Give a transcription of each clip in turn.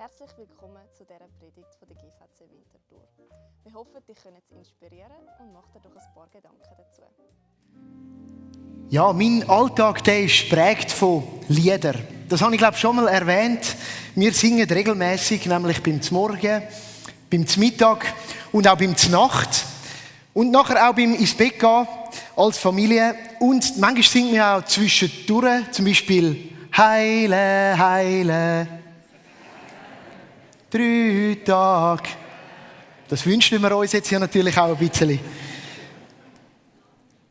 Herzlich willkommen zu dieser Predigt von der GVC Winterthur. Wir hoffen, dich können es inspirieren und macht dir doch ein paar Gedanken dazu. Ja, mein Alltag der ist geprägt von Liedern. Das habe ich glaube schon mal erwähnt. Wir singen regelmäßig, nämlich beim Morgen, beim Mittag und auch beim Nacht. Und nachher auch beim ins Bett gehen als Familie. Und manchmal singen wir auch zwischendurch, zum Beispiel Heile, Heile. 3 Tage. Das wünschen wir uns jetzt ja natürlich auch ein bisschen.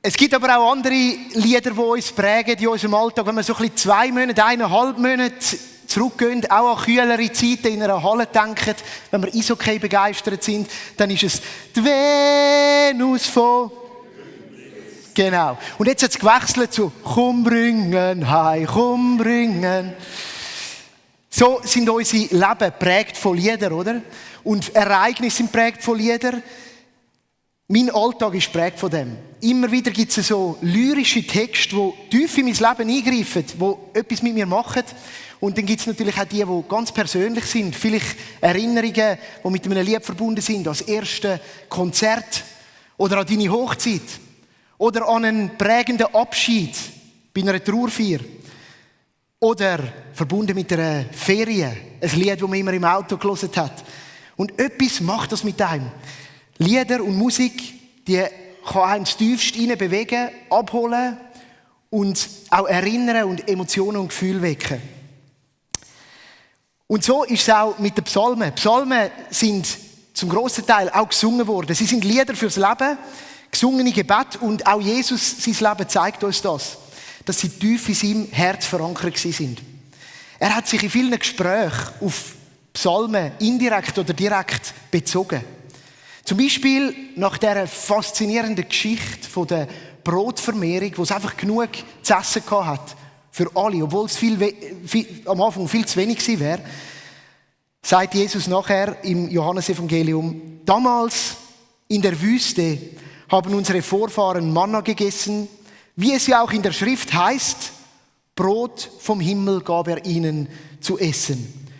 Es gibt aber auch andere Lieder, die uns prägen in unserem Alltag. Wenn wir so ein bisschen 2 Monate, 1,5 Monate zurückgehen, auch an kühlere Zeiten in einer Halle denken, wenn wir Eishockey begeistert sind, dann ist es die Venus von... Genau. Und jetzt hat es gewechselt zu «Komm bringen, hei, komm bringen». So sind unsere Leben geprägt von Liedern, oder? Und Ereignisse sind geprägt von Liedern. Mein Alltag ist geprägt von dem. Immer wieder gibt es so lyrische Texte, die tief in mein Leben eingreifen, die etwas mit mir machen. Und dann gibt es natürlich auch die ganz persönlich sind. Vielleicht Erinnerungen, die mit einem Lied verbunden sind. An das erste Konzert oder an deine Hochzeit. Oder an einen prägenden Abschied bei einer Trauerfeier. Oder verbunden mit einer Ferien. Ein Lied, das man immer im Auto gehört hat. Und etwas macht das mit einem. Lieder und Musik, die kann einem das Tiefste hinein bewegen, abholen und auch erinnern und Emotionen und Gefühle wecken. Und so ist es auch mit den Psalmen. Psalmen sind zum grossen Teil auch gesungen worden. Sie sind Lieder fürs Leben, gesungene Gebete und auch Jesus, sein Leben zeigt uns das, dass sie tief in seinem Herz verankert sind. Er hat sich in vielen Gesprächen auf Psalmen indirekt oder direkt bezogen. Zum Beispiel nach dieser faszinierenden Geschichte von der Brotvermehrung, wo es einfach genug zu essen hat für alle, obwohl es am Anfang viel zu wenig gewesen wäre, sagt Jesus nachher im Johannesevangelium: Damals in der Wüste haben unsere Vorfahren Manna gegessen, wie es ja auch in der Schrift heißt, Brot vom Himmel gab er ihnen zu essen.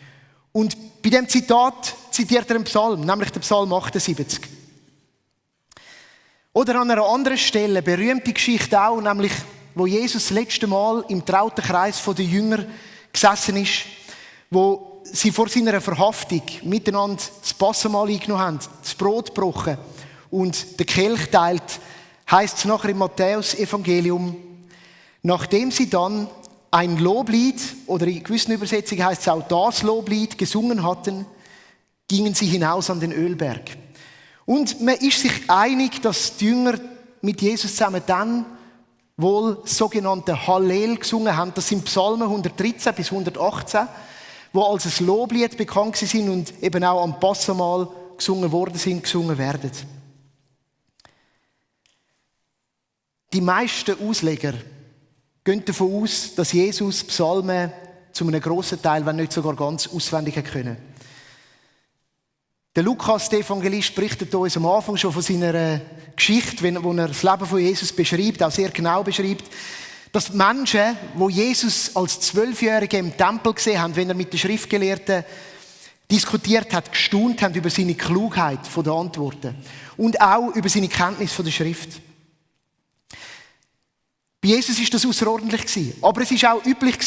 Und bei dem Zitat zitiert er einen Psalm, nämlich den Psalm 78. Oder an einer anderen Stelle, berühmte Geschichte auch, nämlich wo Jesus das letzte Mal im trauten Kreis der Jünger gesessen ist, wo sie vor seiner Verhaftung miteinander das Passamahl eingenommen haben, das Brot gebrochen und den Kelch teilt, heisst es nachher im Matthäus-Evangelium, nachdem sie dann ein Loblied, oder in gewissen Übersetzungen heisst es auch das Loblied, gesungen hatten, gingen sie hinaus an den Ölberg. Und man ist sich einig, dass die Jünger mit Jesus zusammen dann wohl das sogenannte Hallel gesungen haben. Das sind Psalmen 113 bis 118, wo als ein Loblied bekannt sind und eben auch am Passamahl gesungen worden sind, gesungen werden. Die meisten Ausleger gehen davon aus, dass Jesus Psalmen zu einem grossen Teil, wenn nicht sogar ganz, auswendig können. Der Lukas, der Evangelist, berichtet uns am Anfang schon von seiner Geschichte, wo er das Leben von Jesus beschreibt, auch sehr genau beschreibt, dass die Menschen, die Jesus als 12-Jähriger im Tempel gesehen haben, wenn er mit den Schriftgelehrten diskutiert hat, gestaunt haben über seine Klugheit der Antworten und auch über seine Kenntnis von der Schrift. Bei Jesus war das außerordentlich. Aber es war auch üblich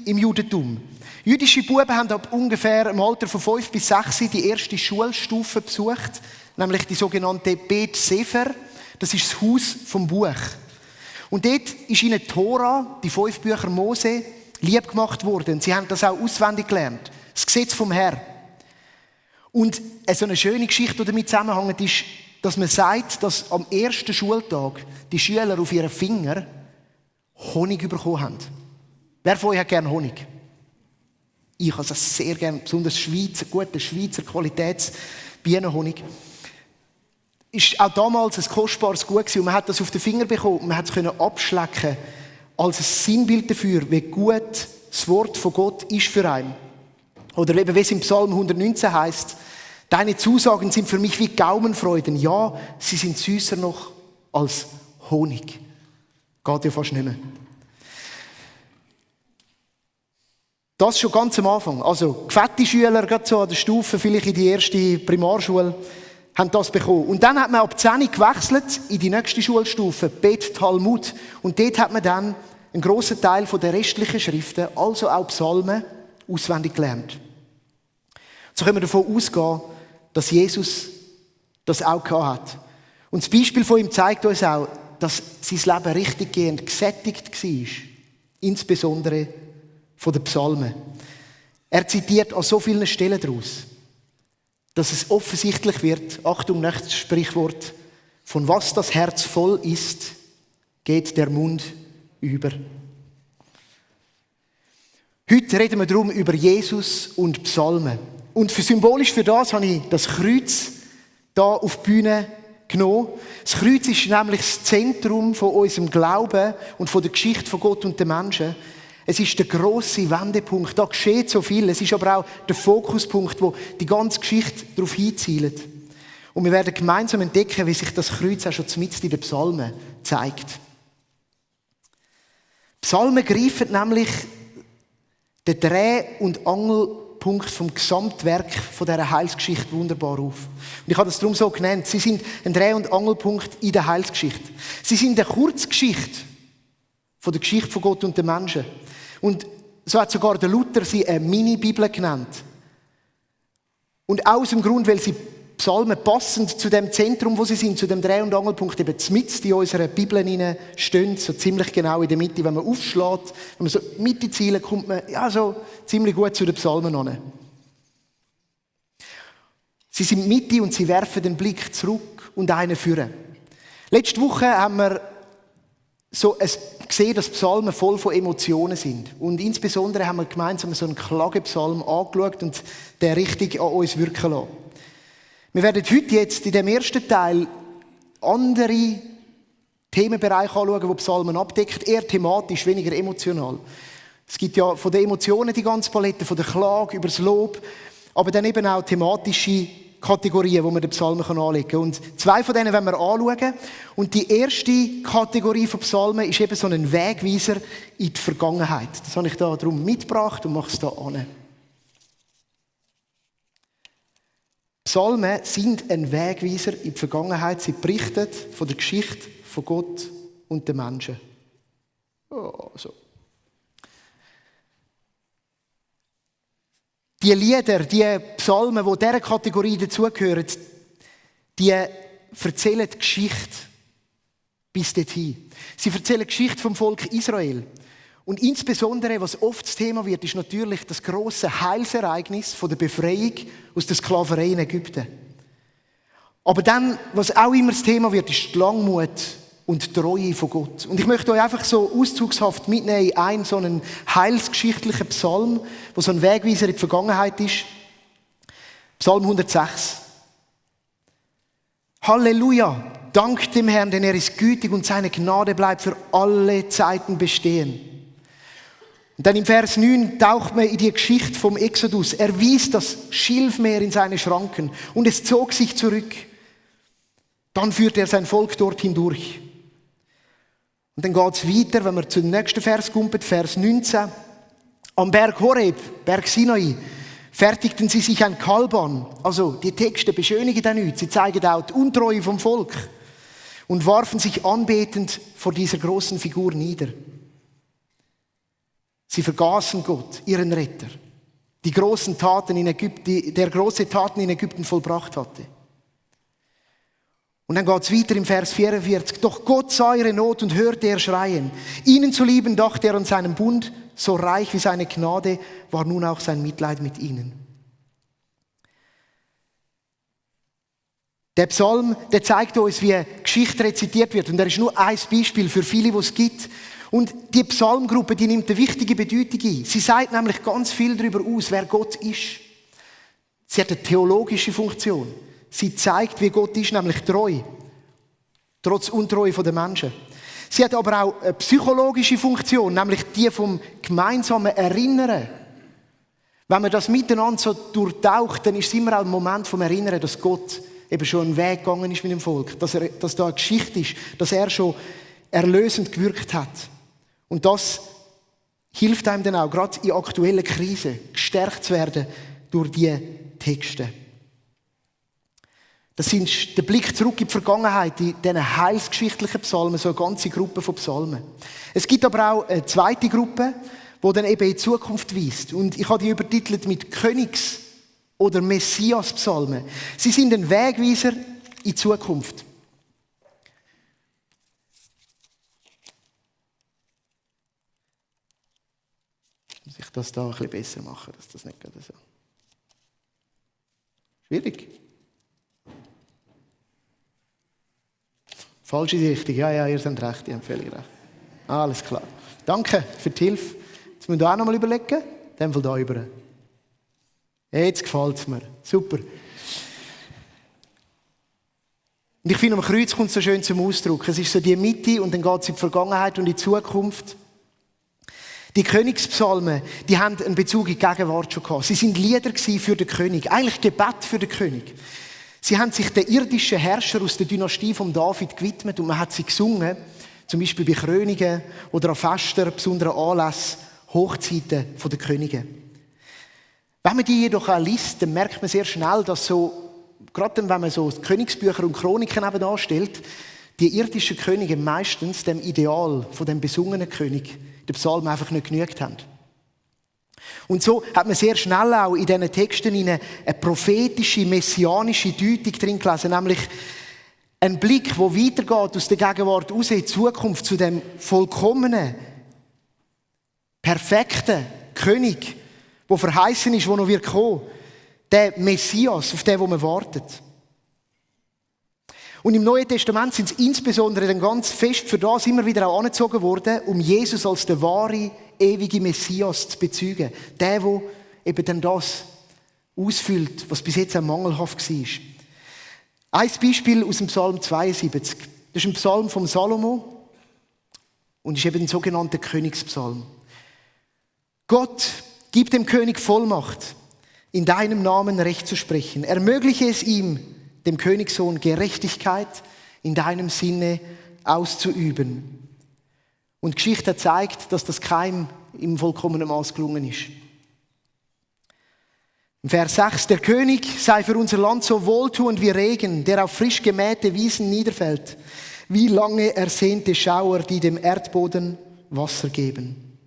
im Judentum. Jüdische Buben haben ab ungefähr im Alter von 5 bis 6 die erste Schulstufe besucht, nämlich die sogenannte Bet Sefer. Das ist das Haus vom Buch. Und dort ist ihnen die Tora, die 5 Bücher Mose, lieb gemacht worden. Sie haben das auch auswendig gelernt. Das Gesetz vom Herrn. Und so eine schöne Geschichte, die damit zusammenhängt, ist, dass man sagt, dass am ersten Schultag die Schüler auf ihren Finger Honig bekommen haben. Wer von euch hat gerne Honig? Ich habe das sehr gerne, besonders guten Schweizer Qualitäts-Bienenhonig. Ist auch damals ein kostbares Gut gewesen und man hat das auf den Finger bekommen und man hat es abschlecken als ein Sinnbild dafür, wie gut das Wort von Gott ist für einen. Oder eben, wie es im Psalm 119 heißt: Deine Zusagen sind für mich wie Gaumenfreuden. Ja, sie sind süßer noch als Honig. Geht ja fast nicht mehr. Das schon ganz am Anfang. Also, gefette Schüler, gerade so an der Stufe, vielleicht in die erste Primarschule, haben das bekommen. Und dann hat man ab 10 gewechselt in die nächste Schulstufe, Bet Talmud. Und dort hat man dann einen grossen Teil der restlichen Schriften, also auch Psalmen, auswendig gelernt. So können wir davon ausgehen, dass Jesus das auch gehabt hat. Und das Beispiel von ihm zeigt uns auch, dass sein Leben richtiggehend gesättigt war. Insbesondere von den Psalmen. Er zitiert an so vielen Stellen daraus, dass es offensichtlich wird, Achtung, nächstes Sprichwort, von was das Herz voll ist, geht der Mund über. Heute reden wir darum über Jesus und Psalmen. Und symbolisch für das habe ich das Kreuz hier auf die Bühne genommen. Das Kreuz ist nämlich das Zentrum von unserem Glauben und von der Geschichte von Gott und den Menschen. Es ist der grosse Wendepunkt. Da geschieht so viel. Es ist aber auch der Fokuspunkt, wo die ganze Geschichte darauf hinzielt. Und wir werden gemeinsam entdecken, wie sich das Kreuz auch schon mitten in den Psalmen zeigt. Psalmen greifen nämlich den Dreh- und Angelpunkt vom Gesamtwerk von dieser Heilsgeschichte wunderbar auf. Und ich habe das darum so genannt. Sie sind ein Dreh- und Angelpunkt in der Heilsgeschichte. Sie sind eine Kurzgeschichte von der Geschichte von Gott und den Menschen. Und so hat sogar der Luther sie eine Mini-Bibel genannt. Und aus dem Grund, weil sie Psalmen passend zu dem Zentrum, wo sie sind, zu dem Dreh- und Angelpunkt, eben mitten in unserer Bibel stehen, so ziemlich genau in der Mitte. Wenn man aufschlägt, wenn man so Mitte zielt, kommt man ja so ziemlich gut zu den Psalmen an. Sie sind Mitte und sie werfen den Blick zurück und einen führen. Letzte Woche haben wir gesehen, dass Psalmen voll von Emotionen sind. Und insbesondere haben wir gemeinsam so einen Klagepsalm angeschaut und den richtig an uns wirken lassen. Wir werden heute jetzt in dem ersten Teil andere Themenbereiche anschauen, die Psalmen abdeckt, eher thematisch, weniger emotional. Es gibt ja von den Emotionen die ganze Palette, von der Klage über das Lob, aber dann eben auch thematische Kategorien, die man den Psalmen anlegen kann. Und 2 von denen wollen wir anschauen. Und die erste Kategorie von Psalmen ist eben so ein Wegweiser in die Vergangenheit. Das habe ich da darum mitgebracht und mache es da an. Psalmen sind ein Wegweiser in die Vergangenheit. Sie berichten von der Geschichte von Gott und den Menschen. Oh, so. Die Lieder, die Psalmen, die dieser Kategorie dazugehören, die erzählen die Geschichte bis dorthin. Sie erzählen die Geschichte vom Volk Israel. Und insbesondere, was oft das Thema wird, ist natürlich das grosse Heilsereignis von der Befreiung aus der Sklaverei in Ägypten. Aber dann, was auch immer das Thema wird, ist die Langmut und die Treue von Gott. Und ich möchte euch einfach so auszugshaft mitnehmen in einen so einen heilsgeschichtlichen Psalm, wo so ein Wegweiser in die Vergangenheit ist. Psalm 106. Halleluja! Dank dem Herrn, denn er ist gütig und seine Gnade bleibt für alle Zeiten bestehen. Und dann im Vers 9 taucht man in die Geschichte vom Exodus. Er wies das Schilfmeer in seine Schranken und es zog sich zurück. Dann führte er sein Volk dort hindurch. Und dann geht es weiter, wenn wir zu dem nächsten Vers kommen, Vers 19. Am Berg Horeb, Berg Sinai, fertigten sie sich ein Kalb an. Also die Texte beschönigen da nichts, sie zeigen auch die Untreue vom Volk. Und warfen sich anbetend vor dieser großen Figur nieder. Sie vergaßen Gott, ihren Retter, die großen Taten in Ägypten, der große Taten in Ägypten vollbracht hatte. Und dann geht es weiter im Vers 44. Doch Gott sah ihre Not und hörte ihr Schreien. Ihnen zu lieben dachte er an seinen Bund, so reich wie seine Gnade war nun auch sein Mitleid mit ihnen. Der Psalm, der zeigt uns, wie Geschichte rezitiert wird. Und er ist nur ein Beispiel für viele, die es gibt. Und die Psalmgruppe, die nimmt eine wichtige Bedeutung ein. Sie sagt nämlich ganz viel darüber aus, wer Gott ist. Sie hat eine theologische Funktion. Sie zeigt, wie Gott ist, nämlich treu. Trotz Untreue der Menschen. Sie hat aber auch eine psychologische Funktion, nämlich die vom gemeinsamen Erinnern. Wenn man das miteinander so durchtaucht, dann ist es immer auch ein Moment vom Erinnern, dass Gott eben schon einen Weg gegangen ist mit dem Volk. Dass da eine Geschichte ist, dass er schon erlösend gewirkt hat. Und das hilft einem dann auch, gerade in aktuellen Krisen, gestärkt zu werden durch diese Texte. Das ist der Blick zurück in die Vergangenheit, in diesen heilsgeschichtlichen Psalmen, so eine ganze Gruppe von Psalmen. Es gibt aber auch eine zweite Gruppe, die dann eben in die Zukunft weist. Und ich habe die übertitelt mit Königs- oder Messias-Psalmen. Sie sind ein Wegweiser in die Zukunft. Muss ich das da ein bisschen besser machen, dass das nicht gerade so... Schwierig. Falsche Richtung. Ja, ihr habt recht, ihr habt völlig recht. Alles klar. Danke für die Hilfe. Jetzt müssen wir auch noch mal überlegen. In dem Fall da über. Jetzt gefällt es mir. Super. Und ich finde, am Kreuz kommt es so schön zum Ausdruck. Es ist so die Mitte und dann geht es in die Vergangenheit und in die Zukunft. Die Königspsalmen, die haben einen Bezug in die Gegenwart schon gehabt. Sie sind Lieder für den König. Eigentlich Gebet für den König. Sie haben sich den irdischen Herrscher aus der Dynastie von David gewidmet und man hat sie gesungen, zum Beispiel bei Krönungen oder an Festen, besonderen Anlässen, Hochzeiten der Könige. Wenn man die jedoch auch liest, dann merkt man sehr schnell, dass so, gerade wenn man so Königsbücher und Chroniken nebenan stellt, die irdischen Könige meistens dem Ideal von dem besungenen König, der Psalmen, einfach nicht genügt haben. Und so hat man sehr schnell auch in diesen Texten eine prophetische, messianische Deutung drin gelesen, nämlich ein Blick, der weitergeht aus der Gegenwart raus in die Zukunft zu dem vollkommenen, perfekten König, der verheißen ist, der noch wird kommen. Der Messias, auf den, wo man wartet. Und im Neuen Testament sind es insbesondere dann ganz fest für das immer wieder auch angezogen worden, um Jesus als den wahren, ewige Messias zu bezeugen. Der eben dann das ausfüllt, was bis jetzt auch mangelhaft war. Ein Beispiel aus dem Psalm 72. Das ist ein Psalm von Salomo und ist eben ein sogenannter Königspsalm. Gott, gib dem König Vollmacht, in deinem Namen Recht zu sprechen. Ermögliche es ihm, dem Königssohn Gerechtigkeit in deinem Sinne auszuüben. Und die Geschichte zeigt, dass das keinem im vollkommenen Maß gelungen ist. Im Vers 6, der König sei für unser Land so wohltuend wie Regen, der auf frisch gemähte Wiesen niederfällt, wie lange ersehnte Schauer, die dem Erdboden Wasser geben.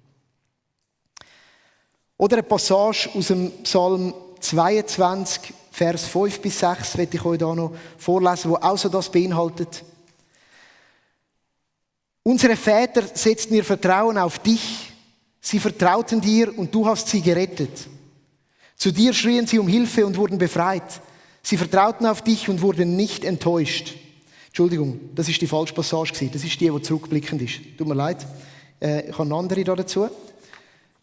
Oder eine Passage aus dem Psalm 22, Vers 5 bis 6, werde ich euch da noch vorlesen, wo auch so das beinhaltet. Unsere Väter setzten ihr Vertrauen auf dich. Sie vertrauten dir und du hast sie gerettet. Zu dir schrien sie um Hilfe und wurden befreit. Sie vertrauten auf dich und wurden nicht enttäuscht. Entschuldigung, das ist die falsche Passage gewesen. Das ist die zurückblickend ist. Tut mir leid. Ich habe eine andere dazu.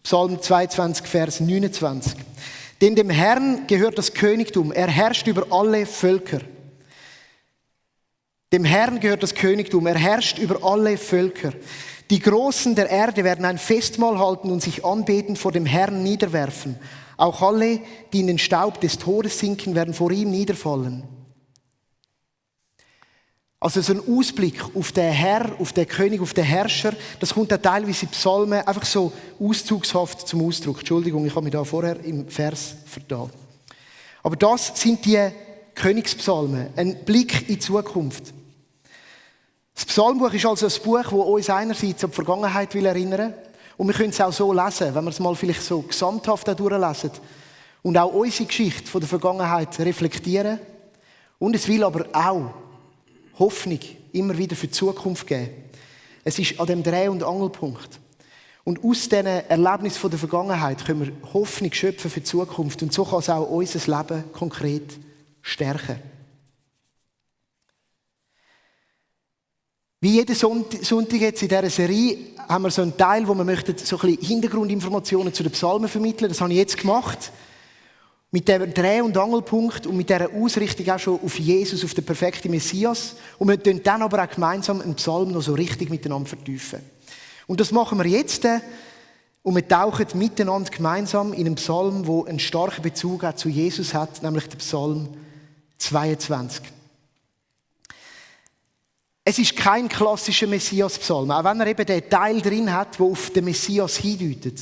Psalm 22, Vers 29. Denn dem Herrn gehört das Königtum. Er herrscht über alle Völker. Dem Herrn gehört das Königtum. Er herrscht über alle Völker. Die Großen der Erde werden ein Festmahl halten und sich anbetend vor dem Herrn niederwerfen. Auch alle, die in den Staub des Todes sinken, werden vor ihm niederfallen. Also so ein Ausblick auf den Herr, auf den König, auf den Herrscher, das kommt dann teilweise in Psalmen einfach so auszugshaft zum Ausdruck. Entschuldigung, ich habe mich da vorher im Vers vertan. Aber das sind die Königspsalmen, ein Blick in die Zukunft. Das Psalmbuch ist also ein Buch, das uns einerseits an die Vergangenheit erinnern will. Und wir können es auch so lesen, wenn wir es mal vielleicht so gesamthaft durchlesen. Und auch unsere Geschichte von der Vergangenheit reflektieren. Und es will aber auch Hoffnung immer wieder für die Zukunft geben. Es ist an dem Dreh- und Angelpunkt. Und aus diesen Erlebnissen von der Vergangenheit können wir Hoffnung schöpfen für die Zukunft. Und so kann es auch unser Leben konkret stärken. Wie jeden Sonntag jetzt in dieser Serie haben wir so einen Teil, wo wir möchten so ein bisschen Hintergrundinformationen zu den Psalmen vermitteln. Das habe ich jetzt gemacht. Mit dem Dreh- und Angelpunkt und mit dieser Ausrichtung auch schon auf Jesus, auf den perfekten Messias. Und wir tun dann aber auch gemeinsam einen Psalm noch so richtig miteinander vertiefen. Und das machen wir jetzt. Und wir tauchen miteinander gemeinsam in einen Psalm, der einen starken Bezug auch zu Jesus hat, nämlich den Psalm 22. Es ist kein klassischer Messias-Psalm, auch wenn er eben den Teil drin hat, der auf den Messias hindeutet.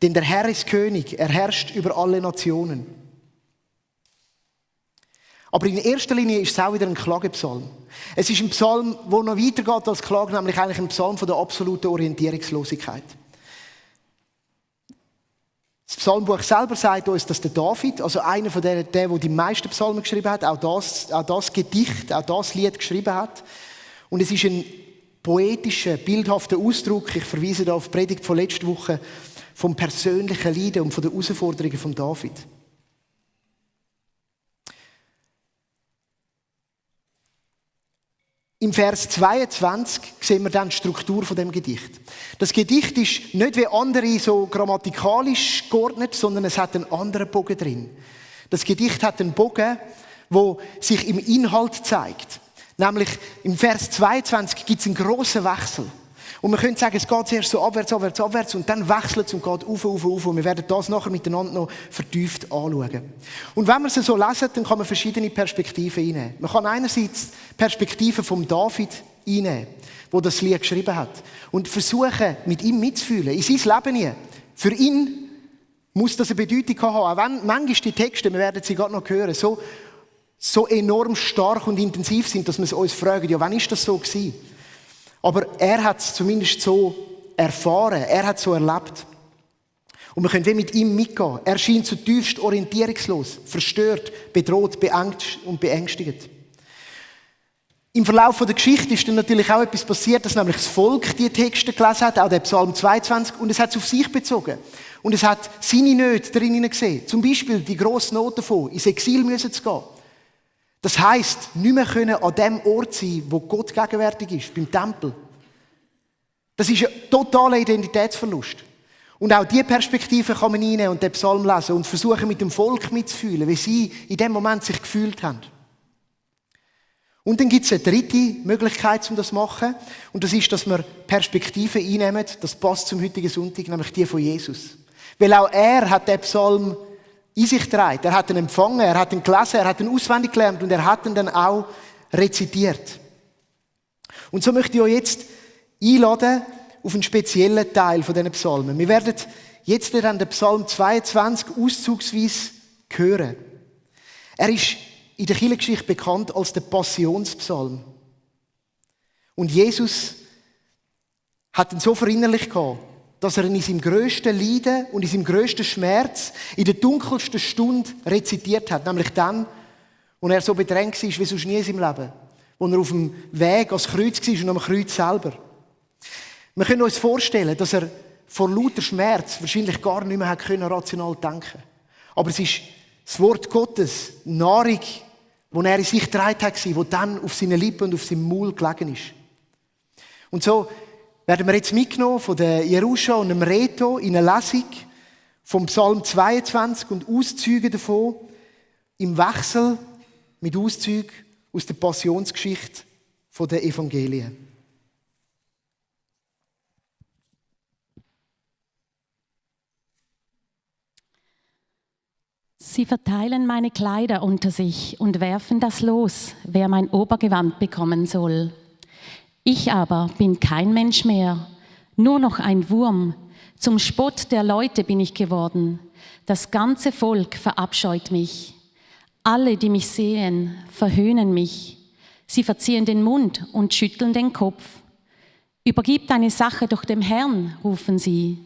Denn der Herr ist König, er herrscht über alle Nationen. Aber in erster Linie ist es auch wieder ein Klagepsalm. Es ist ein Psalm, der noch weitergeht als Klage, nämlich eigentlich ein Psalm von der absoluten Orientierungslosigkeit. Das Psalmbuch selber sagt uns, dass der David, also einer von denen, der die meisten Psalmen geschrieben hat, auch das Gedicht, auch das Lied geschrieben hat. Und es ist ein poetischer, bildhafter Ausdruck, ich verweise da auf die Predigt von letzter Woche, vom persönlichen Leiden und von den Herausforderungen von David. Im Vers 22 sehen wir dann die Struktur von dem Gedicht. Das Gedicht ist nicht wie andere so grammatikalisch geordnet, sondern es hat einen anderen Bogen drin. Das Gedicht hat einen Bogen, der sich im Inhalt zeigt. Nämlich im Vers 22 gibt es einen grossen Wechsel. Und man könnte sagen, es geht zuerst so abwärts und dann wechselt es und geht auf. Und wir werden das nachher miteinander noch vertieft anschauen. Und wenn wir es so lesen, dann kann man verschiedene Perspektiven einnehmen. Man kann einerseits die Perspektive von David einnehmen, der das Lied geschrieben hat. Und versuchen, mit ihm mitzufühlen, in sein Leben hinein. Für ihn muss das eine Bedeutung haben. Auch wenn manchmal die Texte, wir werden sie gerade noch hören, so enorm stark und intensiv sind, dass wir uns fragen, ja, wann ist das so gewesen? Aber er hat es zumindest so erfahren, er hat es so erlebt. Und wir können wie mit ihm mitgehen. Er scheint zutiefst orientierungslos, verstört, bedroht, beengt und beängstigt. Im Verlauf der Geschichte ist dann natürlich auch etwas passiert, dass nämlich das Volk die Texte gelesen hat, auch der Psalm 22, und es hat es auf sich bezogen. Und es hat seine Nöte darin gesehen. Zum Beispiel die grosse Not davon, ins Exil müssen zu gehen. Das heisst, nicht mehr können an dem Ort sein, wo Gott gegenwärtig ist, beim Tempel. Das ist ein totaler Identitätsverlust. Und auch diese Perspektive kann man einnehmen und den Psalm lesen und versuchen, mit dem Volk mitzufühlen, wie sie in dem Moment sich gefühlt haben. Und dann gibt es eine dritte Möglichkeit, um das zu machen. Und das ist, dass wir Perspektiven einnehmen, das passt zum heutigen Sonntag, nämlich die von Jesus. Weil auch er hat den Psalm in sich trägt. Er hat ihn empfangen, er hat ihn gelesen, er hat ihn auswendig gelernt und er hat ihn dann auch rezitiert. Und so möchte ich euch jetzt einladen auf einen speziellen Teil von diesen Psalmen. Wir werden jetzt dann den Psalm 22 auszugsweise hören. Er ist in der Kirchengeschichte bekannt als der Passionspsalm. Und Jesus hat ihn so verinnerlicht gehabt, dass er ihn in seinem grössten Leiden und in seinem grössten Schmerz in der dunkelsten Stunde rezitiert hat. Nämlich dann, wo er so bedrängt war wie sonst nie in seinem Leben. Wo er auf dem Weg ans Kreuz war und am Kreuz selber. Wir können uns vorstellen, dass er vor lauter Schmerz wahrscheinlich gar nicht mehr rational denken konnte. Aber es ist das Wort Gottes, Nahrung, die er in sich getragen hat, die dann auf seinen Lippen und auf seinem Maul gelegen ist. Und so werden wir jetzt mitgenommen von der Jerusha und dem Reto in eine Lesung vom Psalm 22 und Auszüge davon im Wechsel mit Auszügen aus der Passionsgeschichte der Evangelien. Sie verteilen meine Kleider unter sich und werfen das Los, wer mein Obergewand bekommen soll. Ich aber bin kein Mensch mehr, nur noch ein Wurm. Zum Spott der Leute bin ich geworden. Das ganze Volk verabscheut mich. Alle, die mich sehen, verhöhnen mich. Sie verziehen den Mund und schütteln den Kopf. Übergib deine Sache doch dem Herrn, rufen sie.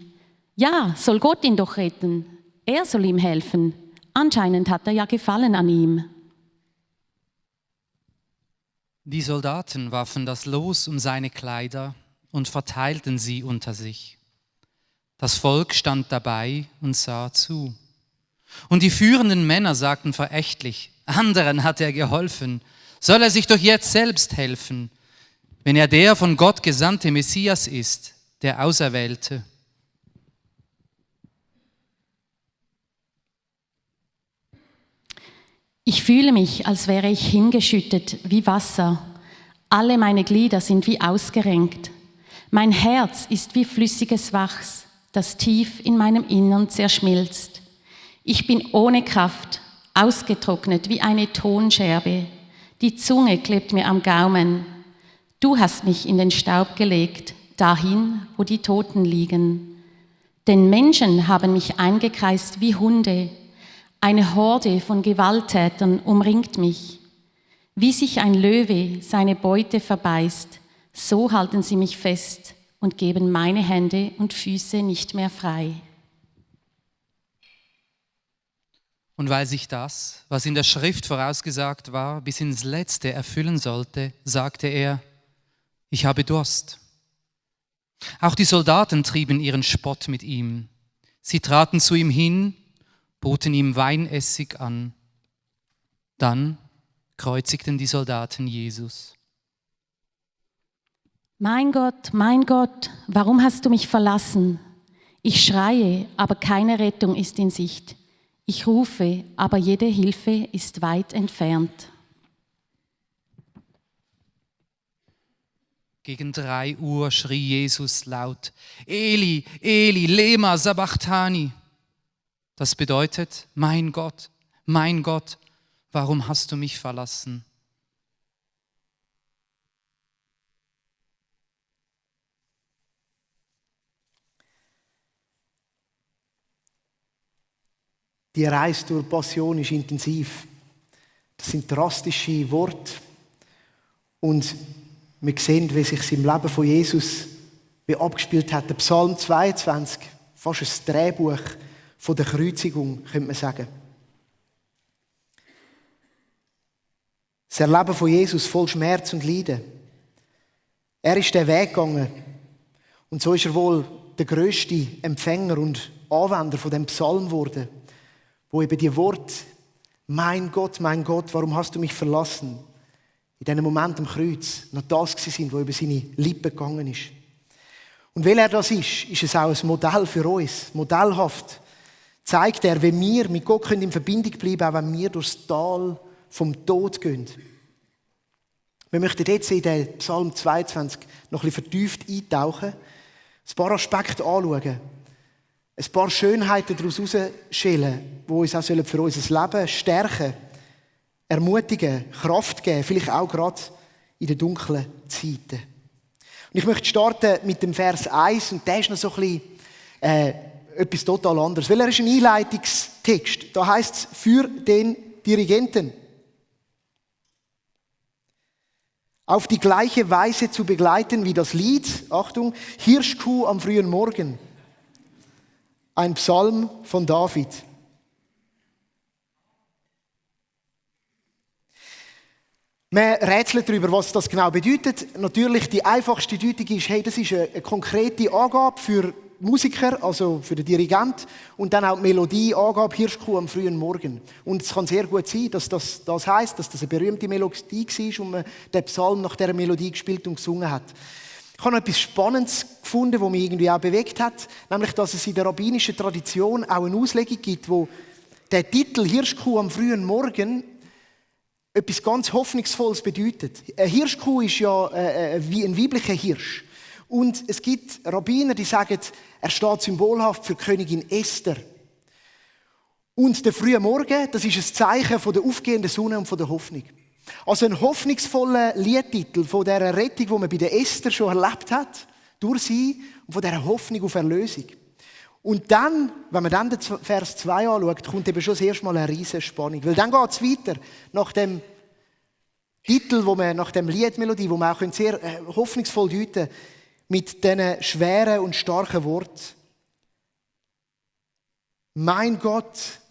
Ja, soll Gott ihn doch retten. Er soll ihm helfen. Anscheinend hat er ja Gefallen an ihm. Die Soldaten warfen das Los um seine Kleider und verteilten sie unter sich. Das Volk stand dabei und sah zu. Und die führenden Männer sagten verächtlich, anderen hat er geholfen, soll er sich doch jetzt selbst helfen, wenn er der von Gott gesandte Messias ist, der Auserwählte. Ich fühle mich, als wäre ich hingeschüttet wie Wasser. Alle meine Glieder sind wie ausgerenkt. Mein Herz ist wie flüssiges Wachs, das tief in meinem Innern zerschmilzt. Ich bin ohne Kraft, ausgetrocknet wie eine Tonscherbe. Die Zunge klebt mir am Gaumen. Du hast mich in den Staub gelegt, dahin, wo die Toten liegen. Denn Menschen haben mich eingekreist wie Hunde. Eine Horde von Gewalttätern umringt mich. Wie sich ein Löwe seine Beute verbeißt, so halten sie mich fest und geben meine Hände und Füße nicht mehr frei. Und weil sich das, was in der Schrift vorausgesagt war, bis ins Letzte erfüllen sollte, sagte er, ich habe Durst. Auch die Soldaten trieben ihren Spott mit ihm. Sie traten zu ihm hin, boten ihm Weinessig an. Dann kreuzigten die Soldaten Jesus. Mein Gott, warum hast du mich verlassen? Ich schreie, aber keine Rettung ist in Sicht. Ich rufe, aber jede Hilfe ist weit entfernt. Gegen 3 Uhr schrie Jesus laut, Eli, Eli, lema sabachthani. Das bedeutet, mein Gott, warum hast du mich verlassen? Die Reise durch Passion ist intensiv. Das sind drastische Worte. Und wir sehen, wie sich im Leben von Jesus wie abgespielt hat. Der Psalm 22, fast ein Drehbuch von der Kreuzigung, könnte man sagen. Das Erleben von Jesus voll Schmerz und Leiden. Er ist den Weg gegangen. Und so ist er wohl der grösste Empfänger und Anwender von dem Psalm geworden, wo eben die Worte, mein Gott, warum hast du mich verlassen, in diesem Moment am Kreuz noch das sind, was über seine Lippen gegangen ist. Und weil er das ist es auch ein Modell für uns. Modellhaft zeigt er, wie wir mit Gott in Verbindung bleiben können, auch wenn wir durchs Tal vom Tod gehen. Wir möchten jetzt in den Psalm 22 noch ein bisschen vertieft eintauchen, ein paar Aspekte anschauen, ein paar Schönheiten daraus herausschälen, die uns auch für unser Leben stärken, ermutigen, Kraft geben, vielleicht auch gerade in den dunklen Zeiten. Und ich möchte starten mit dem Vers 1 und der ist noch so ein bisschen etwas total anderes, weil er ist ein Einleitungstext. Da heißt es, für den Dirigenten. Auf die gleiche Weise zu begleiten wie das Lied, Achtung, Hirschkuh am frühen Morgen. Ein Psalm von David. Man rätselt darüber, was das genau bedeutet. Natürlich, die einfachste Deutung ist, hey, das ist eine konkrete Angabe für Musiker, also für den Dirigent, und dann auch die Melodieangabe Hirschkuh am frühen Morgen. Und es kann sehr gut sein, dass das heisst, dass das eine berühmte Melodie war und man den Psalm nach dieser Melodie gespielt und gesungen hat. Ich habe noch etwas Spannendes gefunden, das mich irgendwie auch bewegt hat, nämlich, dass es in der rabbinischen Tradition auch eine Auslegung gibt, wo der Titel Hirschkuh am frühen Morgen etwas ganz Hoffnungsvolles bedeutet. Eine Hirschkuh ist ja wie ein weiblicher Hirsch. Und es gibt Rabbiner, die sagen, er steht symbolhaft für Königin Esther. Und der frühe Morgen, das ist ein Zeichen von der aufgehenden Sonne und von der Hoffnung. Also ein hoffnungsvoller Liedtitel von dieser Rettung, die man bei der Esther schon erlebt hat, durch sie, und von dieser Hoffnung auf Erlösung. Und dann, wenn man dann den Vers 2 anschaut, kommt eben schon das erste Mal eine riesige Spannung. Weil dann geht es weiter, nach dem Titel, nach dem Liedmelodie, wo man auch sehr hoffnungsvoll deuten kann, mit diesen schweren und starken Worten. Mein Gott,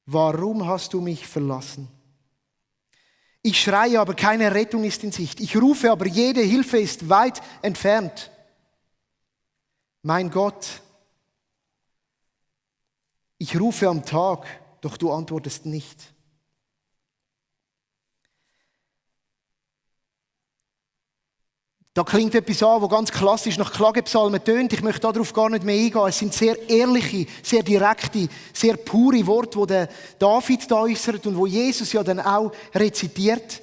warum hast du mich verlassen? Ich schreie, aber keine Rettung ist in Sicht. Ich rufe, aber jede Hilfe ist weit entfernt. Mein Gott, ich rufe am Tag, doch du antwortest nicht. Da klingt etwas an, das ganz klassisch nach Klagepsalmen tönt. Ich möchte darauf gar nicht mehr eingehen. Es sind sehr ehrliche, sehr direkte, sehr pure Worte, die der David da äußert und wo Jesus ja dann auch rezitiert.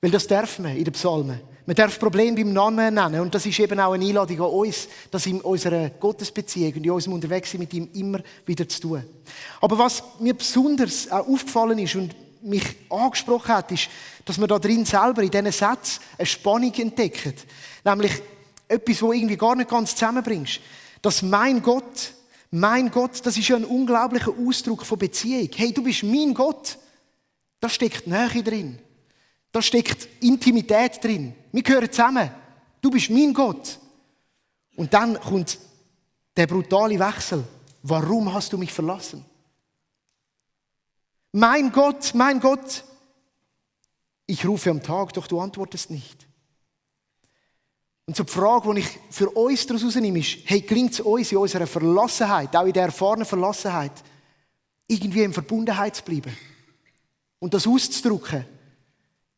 Weil das darf man in den Psalmen. Man darf Probleme beim Namen nennen. Und das ist eben auch eine Einladung an uns, das in unserer Gottesbeziehung und in unserem Unterwegssein mit ihm immer wieder zu tun. Aber was mir besonders auch aufgefallen ist, und mich angesprochen hat, ist, dass wir da drin selber in diesen Sätzen eine Spannung entdecken. Nämlich etwas, das irgendwie gar nicht ganz zusammenbringst. Dass mein Gott, das ist ja ein unglaublicher Ausdruck von Beziehung. Hey, du bist mein Gott. Da steckt Nähe drin. Da steckt Intimität drin. Wir gehören zusammen. Du bist mein Gott. Und dann kommt der brutale Wechsel. Warum hast du mich verlassen? Mein Gott, ich rufe am Tag, doch du antwortest nicht. Und so die Frage, die ich für uns daraus herausnehme, ist, hey, gelingt es uns in unserer Verlassenheit, auch in der erfahrenen Verlassenheit, irgendwie in Verbundenheit zu bleiben und das auszudrücken?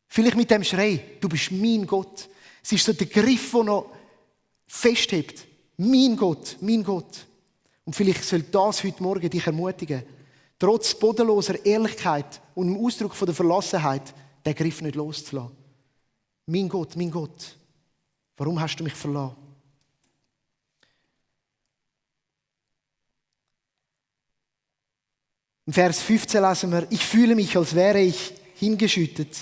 Vielleicht mit dem Schrei, du bist mein Gott. Es ist so der Griff, der noch festhebt. Mein Gott, mein Gott. Und vielleicht soll das heute Morgen dich ermutigen, trotz bodenloser Ehrlichkeit und dem Ausdruck von der Verlassenheit, den Griff nicht loszulassen. Mein Gott, warum hast du mich verlassen? Im Vers 15 lesen wir, ich fühle mich, als wäre ich hingeschüttet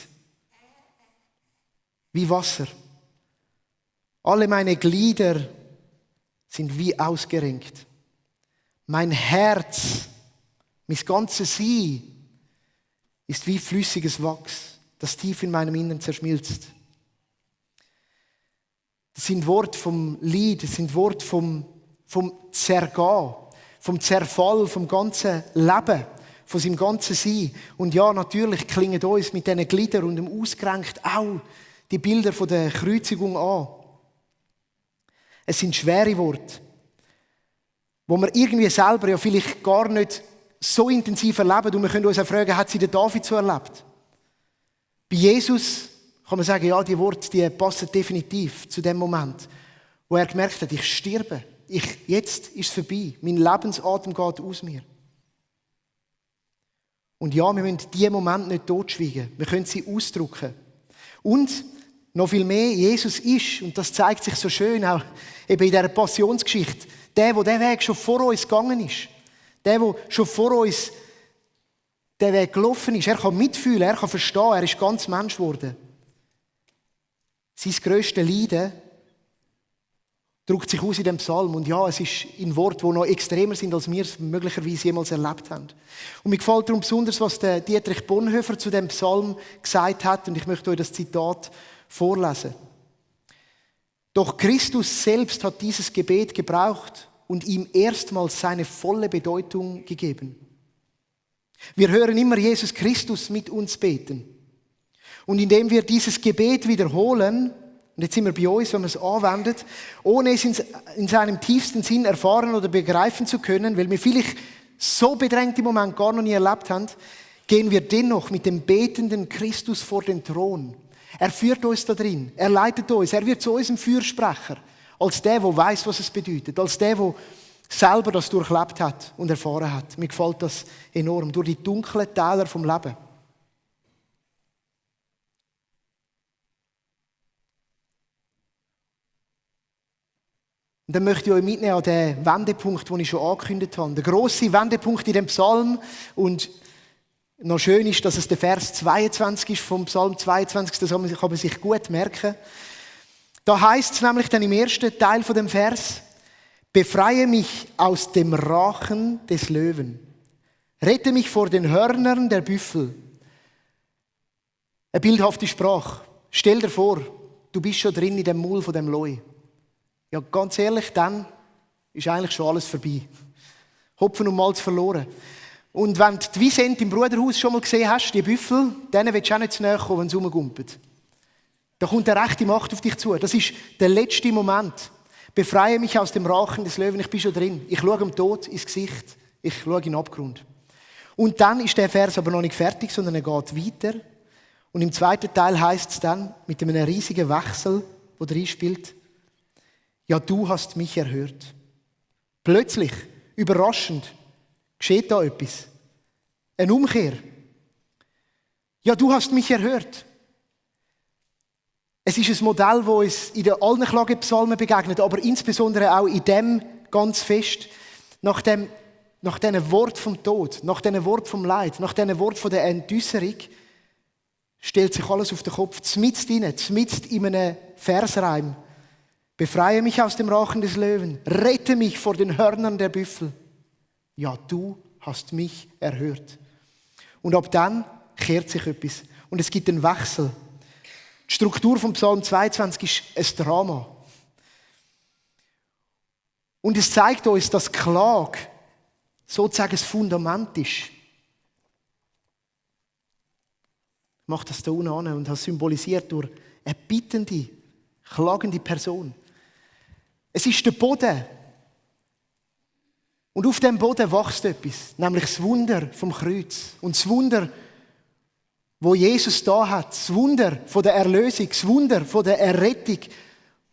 wie Wasser. Alle meine Glieder sind wie ausgerenkt. Mein Herz, mein ganzes Sein ist wie flüssiges Wachs, das tief in meinem Innern zerschmilzt. Das sind Worte vom Lied, das sind Worte vom Zergehen, vom Zerfall, vom ganzen Leben, von seinem ganzen Sein. Und ja, natürlich klingen uns mit diesen Gliedern und dem Ausgerenkt auch die Bilder von der Kreuzigung an. Es sind schwere Worte, wo wir irgendwie selber ja vielleicht gar nicht so intensiv erleben. Und wir können uns auch fragen, hat sie den David so erlebt? Bei Jesus kann man sagen, ja, die Worte, die passen definitiv zu dem Moment, wo er gemerkt hat, ich sterbe. Jetzt ist es vorbei. Mein Lebensatem geht aus mir. Und ja, wir müssen diese Momente nicht totschweigen. Wir können sie ausdrücken. Und noch viel mehr, Jesus ist, und das zeigt sich so schön auch eben in dieser Passionsgeschichte, der den Weg schon vor uns gegangen ist. Der schon vor uns den Weg gelaufen ist. Er kann mitfühlen, er kann verstehen, er ist ganz Mensch geworden. Sein grösstes Leiden drückt sich aus in dem Psalm. Und ja, es ist in Worten, die noch extremer sind, als wir es möglicherweise jemals erlebt haben. Und mir gefällt darum besonders, was der Dietrich Bonhoeffer zu dem Psalm gesagt hat. Und ich möchte euch das Zitat vorlesen. Doch Christus selbst hat dieses Gebet gebraucht und ihm erstmals seine volle Bedeutung gegeben. Wir hören immer Jesus Christus mit uns beten. Und indem wir dieses Gebet wiederholen, und jetzt sind wir bei uns, wenn wir es anwendet, ohne es in seinem tiefsten Sinn erfahren oder begreifen zu können, weil wir vielleicht so bedrängt im Moment gar noch nie erlebt haben, gehen wir dennoch mit dem betenden Christus vor den Thron. Er führt uns da drin, er leitet uns, er wird zu unserem Fürsprecher, als der weiß, was es bedeutet, als der selber das durchlebt hat und erfahren hat. Mir gefällt das enorm, durch die dunklen Täler vom Leben. Und dann möchte ich euch mitnehmen an den Wendepunkt, den ich schon angekündigt habe. Der grosse Wendepunkt in dem Psalm. Und noch schön ist, dass es der Vers 22 ist vom Psalm 22. Das kann man sich gut merken. Da heißt es nämlich dann im ersten Teil von dem Vers: Befreie mich aus dem Rachen des Löwen. Rette mich vor den Hörnern der Büffel. Eine bildhafte Sprache. Stell dir vor, du bist schon drin in dem Maul von dem Leu. Ja, ganz ehrlich, dann ist eigentlich schon alles vorbei. Hopfen und Malz verloren. Und wenn du die Vicente im Bruderhaus schon mal gesehen hast, die Büffel, denen willst du auch nicht zu nahe kommen, wenn sie rumgumpeln. Da kommt eine rechte Macht auf dich zu. Das ist der letzte Moment. Befreie mich aus dem Rachen des Löwen, ich bin schon drin. Ich schaue dem Tod ins Gesicht. Ich schaue in den Abgrund. Und dann ist der Vers aber noch nicht fertig, sondern er geht weiter. Und im zweiten Teil heißt es dann, mit einem riesigen Wechsel, der drin spielt: Ja, du hast mich erhört. Plötzlich, überraschend, geschieht da etwas. Eine Umkehr. Ja, du hast mich erhört. Es ist ein Modell, das uns in allen Klagepsalmen begegnet, aber insbesondere auch in dem ganz fest. Nachdem nach diesen Wort vom Tod, nach diesen Wort vom Leid, nach diesen Wort von der Entäußerung, stellt sich alles auf den Kopf, zmitzt in einem Versreim. Befreie mich aus dem Rachen des Löwen, rette mich vor den Hörnern der Büffel. Ja, du hast mich erhört. Und ab dann kehrt sich etwas. Und es gibt einen Wechsel. Die Struktur von Psalm 22 ist ein Drama. Und es zeigt uns, dass Klage sozusagen das Fundament ist. Ich mache das hier unten an und habe symbolisiert durch eine bittende, klagende Person. Es ist der Boden. Und auf dem Boden wächst etwas, nämlich das Wunder vom Kreuz. Und das Wunder, wo Jesus da hat, das Wunder von der Erlösung, das Wunder von der Errettung,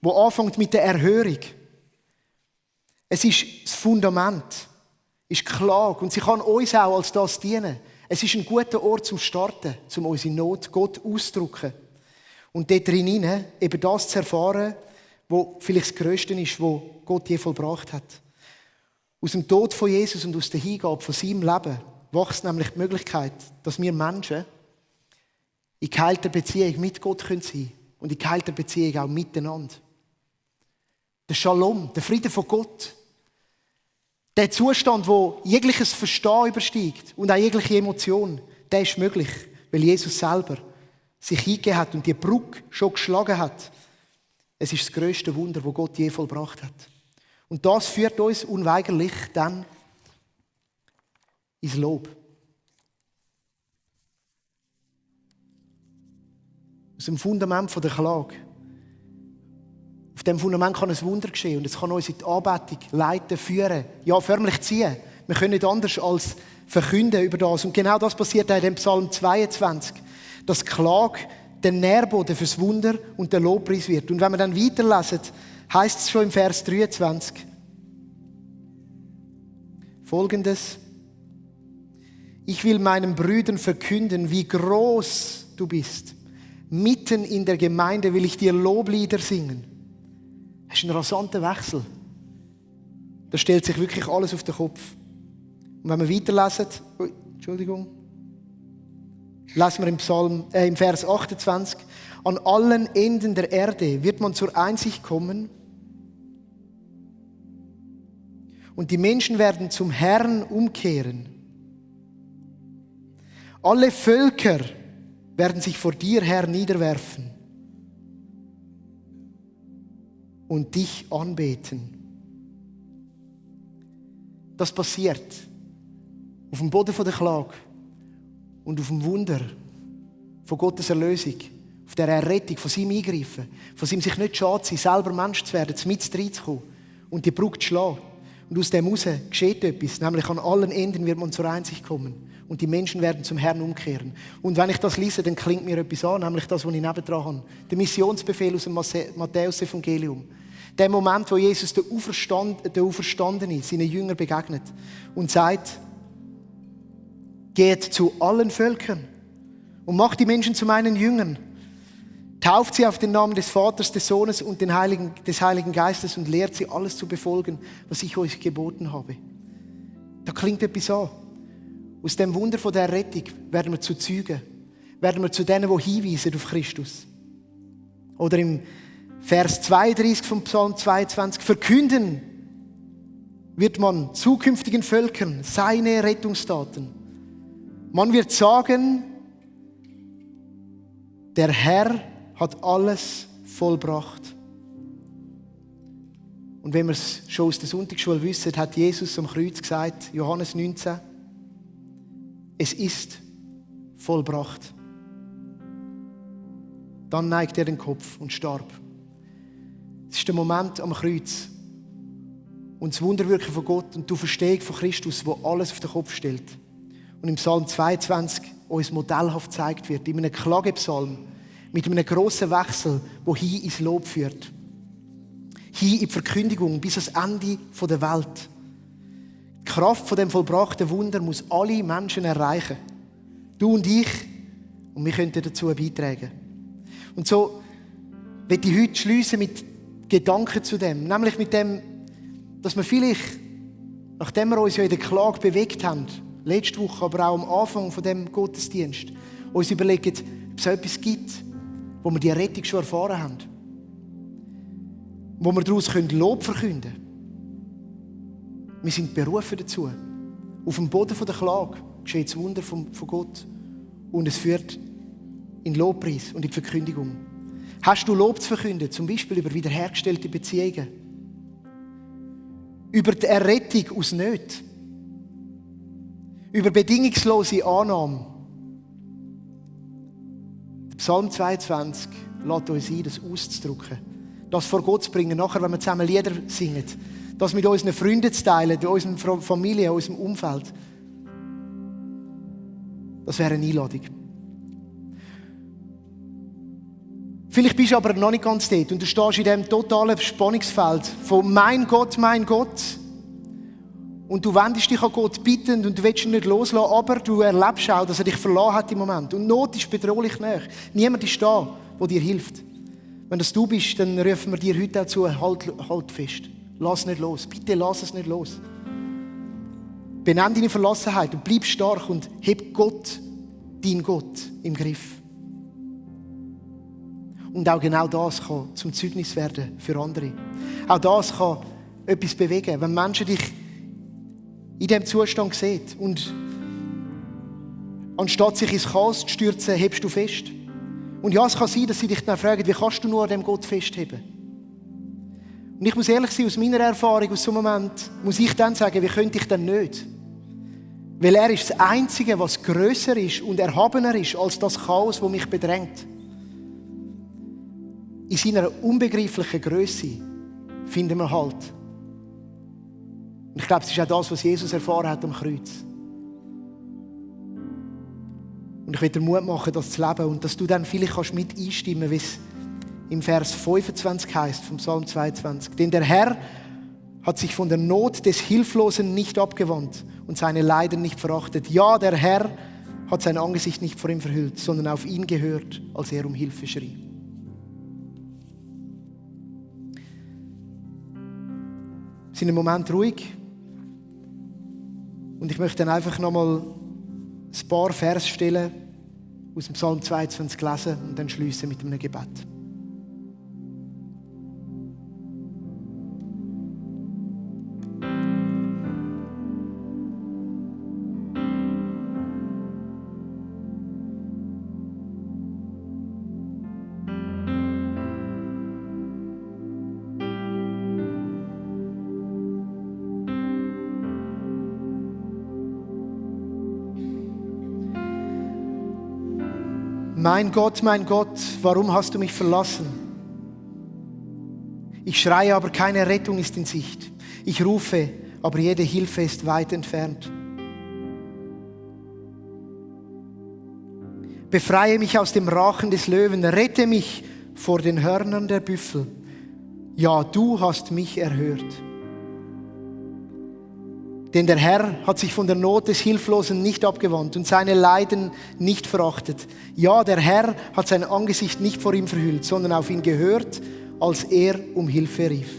wo anfängt mit der Erhörung. Es ist das Fundament, ist Klage und sie kann uns auch als das dienen. Es ist ein guter Ort zum Starten, um unsere Not Gott auszudrücken. Und dort drinnen eben das zu erfahren, wo vielleicht das Größte ist, was Gott je vollbracht hat. Aus dem Tod von Jesus und aus der Hingabe von seinem Leben wächst nämlich die Möglichkeit, dass wir Menschen in geheilter Beziehung mit Gott sein können und in geheilter Beziehung auch miteinander. Der Shalom, der Friede von Gott, der Zustand, wo jegliches Verstehen übersteigt und auch jegliche Emotion, der ist möglich, weil Jesus selber sich hingegeben hat und die Brücke schon geschlagen hat. Es ist das grösste Wunder, das Gott je vollbracht hat. Und das führt uns unweigerlich dann ins Lob. Aus dem Fundament der Klage. Auf dem Fundament kann ein Wunder geschehen und es kann uns in die Anbetung leiten, führen, ja förmlich ziehen. Wir können nicht anders als verkünden über das. Und genau das passiert auch in dem Psalm 22, dass Klage der Nährboden fürs Wunder und der Lobpreis wird. Und wenn wir dann weiterlesen, heißt es schon im Vers 23 Folgendes: Ich will meinen Brüdern verkünden, wie groß du bist. Mitten in der Gemeinde will ich dir Loblieder singen. Das ist ein rasanter Wechsel. Da stellt sich wirklich alles auf den Kopf. Und wenn wir weiterlesen, lesen wir im Vers 28, an allen Enden der Erde wird man zur Einsicht kommen und die Menschen werden zum Herrn umkehren. Alle Völker werden sich vor dir, Herr, niederwerfen und dich anbeten. Das passiert auf dem Boden der Klage und auf dem Wunder von Gottes Erlösung, auf der Errettung, von seinem Eingreifen, von seinem sich nicht schade sein, selber Mensch zu werden, mit reinzukommen und die Brücke zu schlagen. Und aus dem heraus geschieht etwas, nämlich an allen Enden wird man zur Einsicht kommen und die Menschen werden zum Herrn umkehren. Und wenn ich das lese, dann klingt mir etwas an, nämlich das, was ich nebendran habe. Der Missionsbefehl aus dem Matthäus-Evangelium. Der Moment, wo Jesus der Auferstandene seinen Jüngern begegnet und sagt, geht zu allen Völkern und macht die Menschen zu meinen Jüngern. Tauft sie auf den Namen des Vaters, des Sohnes und des Heiligen Geistes und lehrt sie, alles zu befolgen, was ich euch geboten habe. Da klingt etwas an. Aus dem Wunder von der Errettung werden wir zu Zeugen. Werden wir zu denen, die hinweisen auf Christus. Oder im Vers 32 vom Psalm 22. Verkünden wird man zukünftigen Völkern seine Rettungstaten. Man wird sagen, der Herr hat alles vollbracht. Und wenn wir es schon aus der Sonntagsschule wissen, hat Jesus am Kreuz gesagt, Johannes 19, es ist vollbracht. Dann neigt er den Kopf und starb. Es ist der Moment am Kreuz und das Wunderwirken von Gott und die Auferstehung von Christus, wo alles auf den Kopf stellt. Und im Psalm 22 uns modellhaft gezeigt wird, in einem Klagepsalm, mit einem grossen Wechsel, der hin ins Lob führt. Hin in die Verkündigung bis ans Ende der Welt. Die Kraft von dem vollbrachten Wunder muss alle Menschen erreichen. Du und ich, und wir könnten dazu beitragen. Und so möchte ich heute schliessen mit Gedanken zu dem. Nämlich mit dem, dass wir vielleicht nachdem wir uns ja in der Klage bewegt haben, letzte Woche, aber auch am Anfang von dem Gottesdienst, uns überlegen, ob es etwas gibt, wo wir die Rettung schon erfahren haben. Wo wir daraus Lob verkünden können. Wir sind berufen dazu. Auf dem Boden der Klage geschieht das Wunder von Gott. Und es führt in den Lobpreis und in die Verkündigung. Hast du Lob zu verkünden, zum Beispiel über wiederhergestellte Beziehungen? Über die Errettung aus Nöten? Über bedingungslose Annahme? Der Psalm 22 lädt uns ein, das auszudrücken. Das vor Gott zu bringen, nachher, wenn wir zusammen Lieder singen. Das mit unseren Freunden zu teilen, mit unserer Familie, unserem Umfeld. Das wäre eine Einladung. Vielleicht bist du aber noch nicht ganz dort und du stehst in diesem totalen Spannungsfeld von mein Gott, und du wendest dich an Gott bittend und du willst ihn nicht loslassen, aber du erlebst auch, dass er dich verlassen hat im Moment. Und Not ist bedrohlich nahe. Niemand ist da, der dir hilft. Wenn das du bist, dann rufen wir dir heute auch zu, halt fest. Lass nicht los. Bitte lass es nicht los. Benenn deine Verlassenheit und bleib stark und heb Gott, dein Gott, im Griff. Und auch genau das kann zum Zeugnis werden für andere. Auch das kann etwas bewegen. Wenn Menschen dich in diesem Zustand sehen und anstatt sich ins Chaos zu stürzen, hebst du fest. Und ja, es kann sein, dass sie dich dann fragen, wie kannst du nur an dem Gott festheben? Und ich muss ehrlich sein, aus meiner Erfahrung, aus so einem Moment, muss ich dann sagen, wie könnte ich denn nicht? Weil er ist das Einzige, was grösser ist und erhabener ist als das Chaos, das mich bedrängt. In seiner unbegreiflichen Größe finden wir Halt. Und ich glaube, es ist auch das, was Jesus erfahren hat am Kreuz. Und ich will dir Mut machen, das zu leben und dass du dann vielleicht mit einstimmen kannst, wie es im Vers 25 heißt, vom Psalm 22. Denn der Herr hat sich von der Not des Hilflosen nicht abgewandt und seine Leiden nicht verachtet. Ja, der Herr hat sein Angesicht nicht vor ihm verhüllt, sondern auf ihn gehört, als er um Hilfe schrie. Wir sind im Moment ruhig. Und ich möchte dann einfach nochmal ein paar Versstellen aus dem Psalm 22 lesen und dann schließen mit einem Gebet. Mein Gott, warum hast du mich verlassen? Ich schreie, aber keine Rettung ist in Sicht. Ich rufe, aber jede Hilfe ist weit entfernt. Befreie mich aus dem Rachen des Löwen, rette mich vor den Hörnern der Büffel. Ja, du hast mich erhört. Denn der Herr hat sich von der Not des Hilflosen nicht abgewandt und seine Leiden nicht verachtet. Ja, der Herr hat sein Angesicht nicht vor ihm verhüllt, sondern auf ihn gehört, als er um Hilfe rief.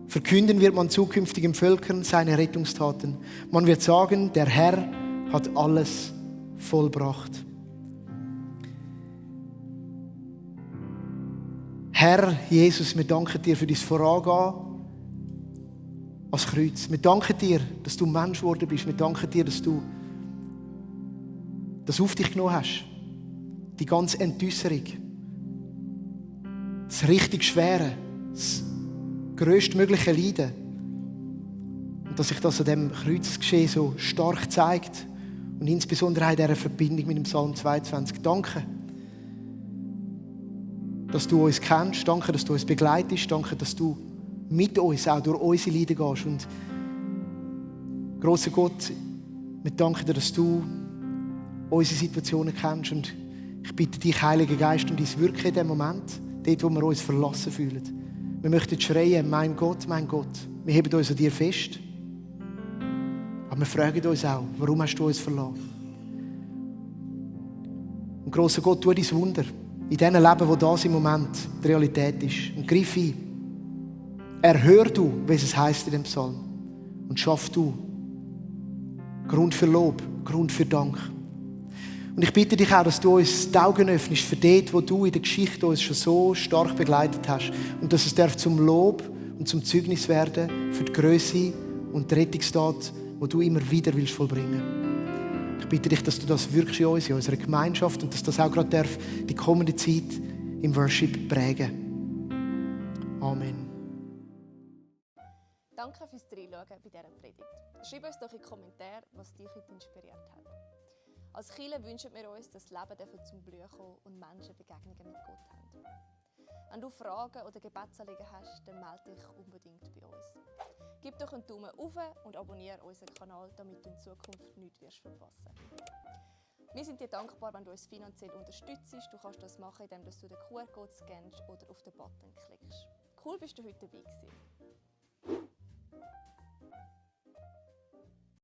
Verkünden wird man zukünftigen Völkern seine Rettungstaten. Man wird sagen, der Herr hat alles vollbracht. Herr Jesus, wir danken dir für dein Vorangehen ans Kreuz. Wir danken dir, dass du Mensch geworden bist. Wir danken dir, dass du das auf dich genommen hast. Die ganze Entäusserung. Das richtig Schwere. Das grösstmögliche Leiden. Und dass sich das an diesem Kreuzesgeschehen so stark zeigt. Und insbesondere in dieser Verbindung mit dem Psalm 22. Danke, dass du uns kennst. Danke, dass du uns begleitest. Danke, dass du mit uns auch durch unsere Leiden gehst. Und grosser Gott, wir danken dir, dass du unsere Situationen kennst. Und ich bitte dich, Heiliger Geist, um dein Wirken in diesem Moment, dort, wo wir uns verlassen fühlen. Wir möchten schreien, mein Gott, wir heben uns an dir fest. Aber wir fragen uns auch, warum hast du uns verlassen? Und grosser Gott, tu dein Wunder in diesem Leben, wo das im Moment die Realität ist. Und greif ein. Erhör du, wie es heisst in dem Psalm. Und schaff du Grund für Lob, Grund für Dank. Und ich bitte dich auch, dass du uns die Augen öffnest für das, wo du in der Geschichte uns schon so stark begleitet hast. Und dass es darf zum Lob und zum Zeugnis werden für die Grösse und die Rettungstat, die du immer wieder willst vollbringen. Ich bitte dich, dass du das wirkst in uns, in unserer Gemeinschaft und dass das auch gerade darf die kommende Zeit im Worship prägen. Amen. Danke fürs Reinschauen bei dieser Predigt. Schreib uns doch in die Kommentare, was dich heute inspiriert hat. Als Kirche wünschen wir uns, dass das Leben zum Blühen kommen und Menschen Begegnungen mit Gott haben. Wenn du Fragen oder Gebetsanliegen hast, dann melde dich unbedingt bei uns. Gib doch einen Daumen hoch und abonniere unseren Kanal, damit du in Zukunft nichts verpassen wirst. Wir sind dir dankbar, wenn du uns finanziell unterstützt. Du kannst das machen, indem du den QR-Code scannst oder auf den Button klickst. Cool, bist du heute dabei gewesen.